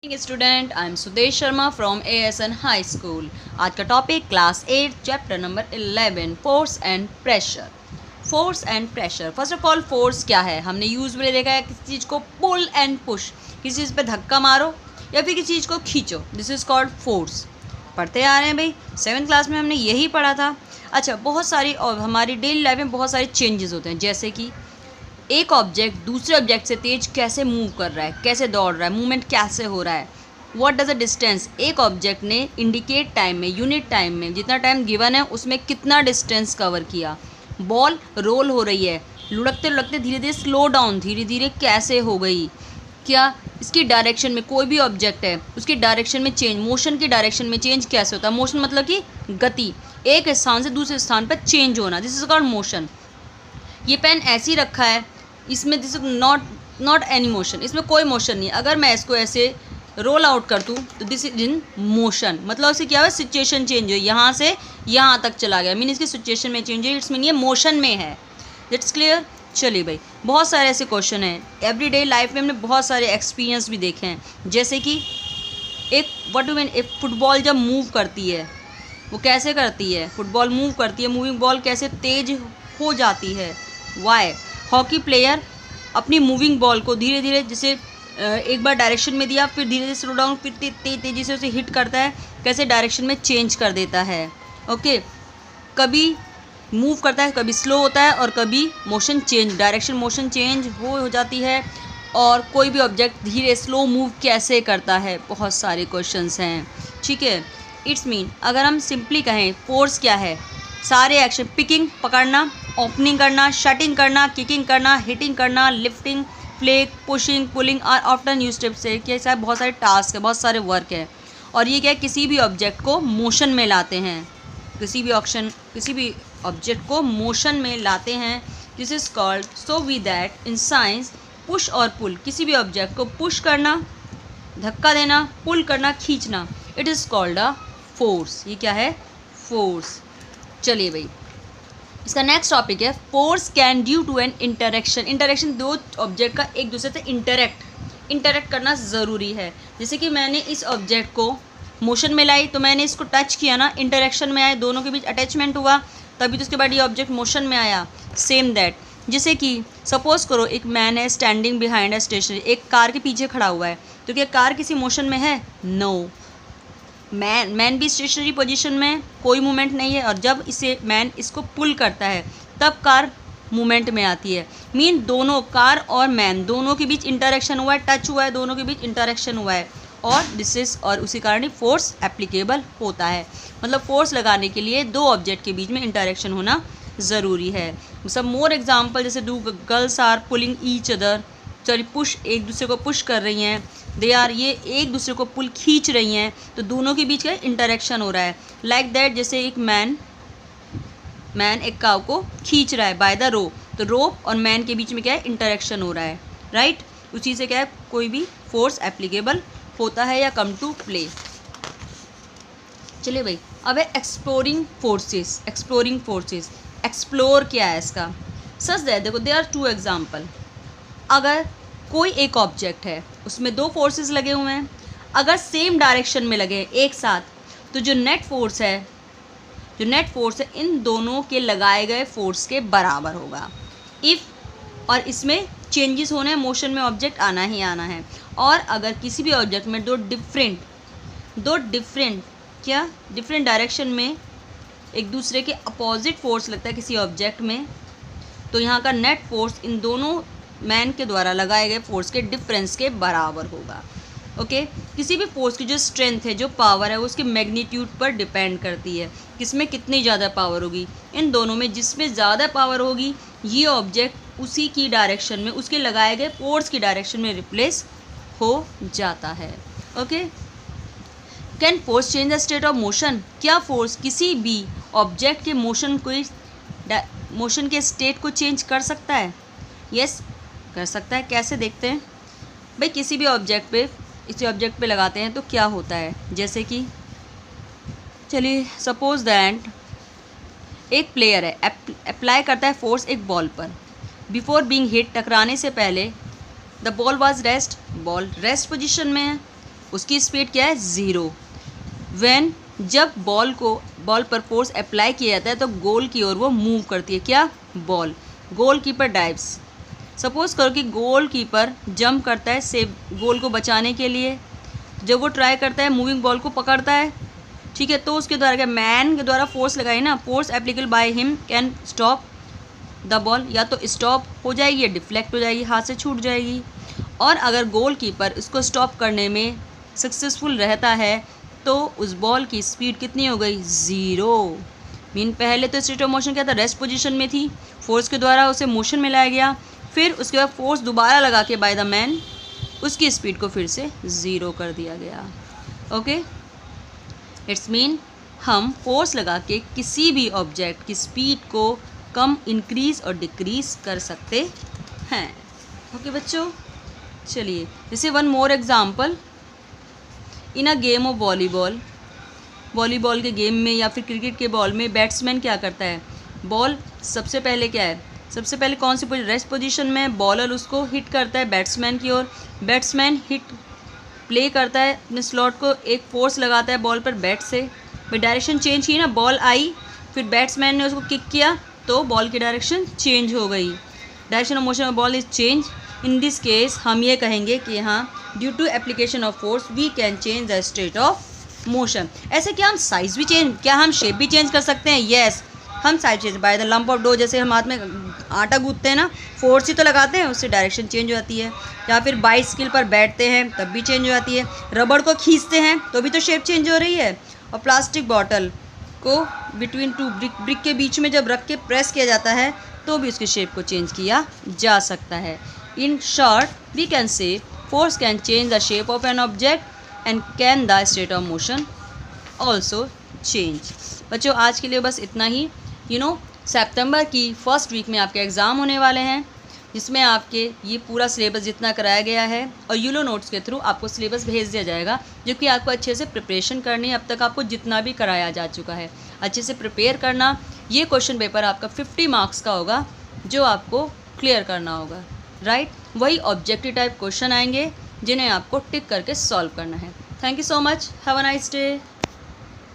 Student I am Sudesh Sharma from ASN high school. आज का topic class 8 chapter number 11 force and pressure. Force and pressure, first of all force क्या है? हमने usually देखा है किसी चीज़ को पुल एंड पुश, किसी चीज़ पे धक्का मारो या फिर किसी चीज़ को खींचो, दिस इज़ कॉल्ड फोर्स। पढ़ते आ रहे हैं भाई, 7th क्लास में हमने यही पढ़ा था। अच्छा, बहुत सारी और हमारी डेली लाइफ में बहुत सारे चेंजेस होते हैं, जैसे कि एक ऑब्जेक्ट दूसरे ऑब्जेक्ट से तेज कैसे मूव कर रहा है, कैसे दौड़ रहा है, मूवमेंट कैसे हो रहा है, व्हाट डज अ डिस्टेंस। एक ऑब्जेक्ट ने इंडिकेट टाइम में, यूनिट टाइम में, जितना टाइम गिवन है उसमें कितना डिस्टेंस कवर किया। बॉल रोल हो रही है, लुढ़कते लुढ़कते धीरे धीरे स्लो डाउन, धीरे धीरे कैसे हो गई, क्या इसकी डायरेक्शन में, कोई भी ऑब्जेक्ट है उसकी डायरेक्शन में चेंज, मोशन की डायरेक्शन में चेंज कैसे होता है। मोशन मतलब कि गति, एक स्थान से दूसरे स्थान पर चेंज होना, दिस इज कॉल्ड मोशन। ये पेन ऐसे ही रखा है, इसमें दिस नॉट एनी मोशन, इसमें कोई मोशन नहीं। अगर मैं इसको ऐसे रोल आउट कर दूँ तो दिस इज इन मोशन, मतलब उससे क्या हुआ, सिचुएशन चेंज हुई, यहाँ से यहाँ तक चला गया, मीन इसकी सिचुएशन में चेंज हुई, इट्स मीन ये मोशन में है। It's clear. चलिए भाई, बहुत सारे ऐसे क्वेश्चन हैं एवरीडे लाइफ में, हमने बहुत सारे एक्सपीरियंस भी देखे हैं, जैसे कि एक व्हाट डू मीन, एक फुटबॉल जब मूव करती है वो कैसे करती है, फुटबॉल मूव करती है, मूविंग बॉल कैसे तेज हो जाती है, वाई। हॉकी प्लेयर अपनी मूविंग बॉल को धीरे धीरे, जैसे एक बार डायरेक्शन में दिया, फिर धीरे धीरे स्लो डाउन, फिर तेजी से उसे हिट करता है, कैसे डायरेक्शन में चेंज कर देता है। ओके, कभी मूव करता है, कभी स्लो होता है, और कभी motion change, direction motion change हो जाती है। और कोई भी ऑब्जेक्ट धीरे स्लो मूव कैसे करता है, बहुत सारे क्वेश्चंस हैं, ठीक है। इट्स मीन अगर हम सिंपली कहें फोर्स क्या है, सारे एक्शन, पिकिंग पकड़ना, ओपनिंग करना, शटिंग करना, किकिंग करना, हिटिंग करना, lifting, flake, pushing, pulling are often used steps है। कि ऐसा बहुत सारे टास्क है, बहुत सारे वर्क है, और ये क्या है, किसी भी ऑब्जेक्ट को मोशन में लाते हैं, किसी भी ऑब्जेक्ट को मोशन में लाते हैं, this is called. So we that in science push और पुल, किसी भी ऑब्जेक्ट को पुश करना, धक्का देना, पुल करना, खींचना, it is called a force. ये क्या है, फोर्स। चलिए भाई, इसका नेक्स्ट टॉपिक है force can due to an interaction. Interaction, दो ऑब्जेक्ट का एक दूसरे से इंटरेक्ट करना ज़रूरी है। जैसे कि मैंने इस ऑब्जेक्ट को मोशन में लाई, तो मैंने इसको टच किया ना, इंटरेक्शन में आए, दोनों के बीच अटैचमेंट हुआ, तभी तो उसके बाद ये ऑब्जेक्ट मोशन में आया। सेम दैट, जैसे कि सपोज करो एक मैन है स्टैंडिंग बिहाइंड अ स्टेशनरी, एक कार के पीछे खड़ा हुआ है, तो क्या कार किसी मोशन में है? नो। मैन भी स्टेशनरी पोजीशन में, कोई मूवमेंट नहीं है, और जब इसे मैन इसको पुल करता है तब कार मूवमेंट में आती है। मीन दोनों, कार और मैन दोनों के बीच इंटरेक्शन हुआ है, टच हुआ है, दोनों के बीच इंटरेक्शन हुआ है, और दिस इज, और उसी कारण ही फोर्स एप्लीकेबल होता है। मतलब फोर्स लगाने के लिए दो ऑब्जेक्ट के बीच में इंटरेक्शन होना ज़रूरी है। सब मोर एग्जाम्पल, जैसे do girls are pulling each other, sorry push, एक दूसरे को पुश कर रही हैं, दे आर, ये एक दूसरे को पुल खींच रही हैं, तो दोनों के बीच का इंटरेक्शन हो रहा है। लाइक दैट, जैसे एक मैन एक काव को खींच रहा है बाय द रोप, तो रोप और मैन के बीच में क्या है, इंटरेक्शन हो रहा है, राइट। उसी से क्या है, कोई भी फोर्स एप्लीकेबल होता है या कम टू प्ले। चलिए भाई, अब है एक्सप्लोरिंग फोर्सेस। एक्सप्लोर क्या है इसका, सच दैट, देखो दे आर टू एग्जाम्पल। अगर कोई एक ऑब्जेक्ट है, उसमें दो फोर्सेस लगे हुए हैं, अगर सेम डायरेक्शन में लगे एक साथ, तो जो नेट फोर्स है इन दोनों के लगाए गए फोर्स के बराबर होगा। इफ़, और इसमें चेंजेस होने हैं, मोशन में ऑब्जेक्ट आना ही आना है। और अगर किसी भी ऑब्जेक्ट में दो डिफरेंट डायरेक्शन में एक दूसरे के अपोजिट फोर्स लगता है किसी ऑब्जेक्ट में, तो यहाँ का नेट फोर्स इन दोनों मैन के द्वारा लगाए गए फोर्स के डिफरेंस के बराबर होगा। ओके, किसी भी फोर्स की जो स्ट्रेंथ है, जो पावर है, वो उसके मैग्नीट्यूड पर डिपेंड करती है, किसमें कितनी ज़्यादा पावर होगी। इन दोनों में जिसमें ज़्यादा पावर होगी, ये ऑब्जेक्ट उसी की डायरेक्शन में, उसके लगाए गए फोर्स की डायरेक्शन में रिप्लेस हो जाता है। Okay, can force change the state of motion, क्या फोर्स किसी भी ऑब्जेक्ट के मोशन के स्टेट को चेंज कर सकता है? यस, कर सकता है। कैसे, देखते हैं भाई। किसी भी ऑब्जेक्ट पे, इसी ऑब्जेक्ट पे लगाते हैं तो क्या होता है, जैसे कि चलिए सपोज दैट एक प्लेयर है, अप्लाई करता है फोर्स एक बॉल पर, बिफोर बीइंग हिट, टकराने से पहले the ball was rest, ball rest position में है, उसकी स्पीड क्या है, 0। व्हेन, जब बॉल पर फोर्स अप्लाई किया जाता है तो गोल की ओर वो मूव करती है, क्या, ball. Goal keeper dives, suppose करो कि गोल कीपर जंप करता है सेव गोल को बचाने के लिए। जब वो ट्राई करता है मूविंग बॉल को पकड़ता है, ठीक है, तो उसके द्वारा क्या, मैन के द्वारा फोर्स लगाई ना, force applicable by him can stop the ball, या तो स्टॉप हो जाएगी या डिफ्लेक्ट हो जाएगी, हाथ से छूट जाएगी। और अगर गोल कीपर इसको स्टॉप करने में सक्सेसफुल रहता है तो उस बॉल की स्पीड कितनी हो गई, 0। मीन पहले तो स्टेट ऑफ मोशन क्या था, रेस्ट पोजीशन में थी, फोर्स के द्वारा उसे मोशन में लाया गया, फिर उसके बाद फोर्स दोबारा लगा के बाय द मैन उसकी स्पीड को फिर से 0 कर दिया गया। ओके, इट्स मीन हम फोर्स लगा के किसी भी ऑब्जेक्ट की स्पीड को कम, इंक्रीज और डिक्रीज कर सकते हैं। ओके बच्चों, चलिए जैसे one more example, in a game of volleyball के गेम में या फिर क्रिकेट के बॉल में बैट्समैन क्या करता है, बॉल सबसे पहले क्या है, सबसे पहले कौन सी पोजीशन, रेस्ट पोजीशन में बॉलर उसको हिट करता है बैट्समैन की ओर, बैट्समैन हिट प्ले करता है अपने स्लॉट को, एक फोर्स लगाता है बॉल पर बैट से, फिर डायरेक्शन चेंज की ना, बॉल आई, फिर बैट्समैन ने उसको किक किया तो बॉल की डायरेक्शन चेंज हो गई, direction of motion of ball is change. In this case हम ये कहेंगे कि यहाँ due to application of force we can change the state of motion. ऐसे क्या हम साइज भी चेंज, क्या हम शेप भी चेंज कर सकते हैं, येस हम size change by the lump of dough, जैसे हम हाथ में आटा गूंथते हैं ना, फोर्स ही तो लगाते हैं, उससे डायरेक्शन चेंज हो जाती है, या फिर बाइसिकल पर बैठते हैं तब भी चेंज हो जाती है, रबड़ को खींचते हैं तो भी तो शेप चेंज हो रही है, और प्लास्टिक बॉटल को बिटवीन टू ब्रिक के बीच में जब रख के प्रेस किया जाता है तो भी उसके शेप को चेंज किया जा सकता है। In short we can say force can change the shape of an object and can the state of motion also change. बच्चों आज के लिए बस इतना ही। सितंबर की फर्स्ट वीक में आपके एग्ज़ाम होने वाले हैं, जिसमें आपके ये पूरा सिलेबस जितना कराया गया है और यूलो नोट्स के थ्रू आपको सिलेबस भेज दिया जाएगा, जो कि आपको अच्छे से प्रिपरेशन करनी है। अब तक आपको जितना भी कराया जा चुका है अच्छे से प्रिपेयर करना। ये क्वेश्चन पेपर आपका 50 मार्क्स का होगा जो आपको क्लियर करना होगा, राइट। वही ऑब्जेक्टिव टाइप क्वेश्चन आएंगे जिन्हें आपको टिक करके सॉल्व करना है। Thank you so much, have a nice day.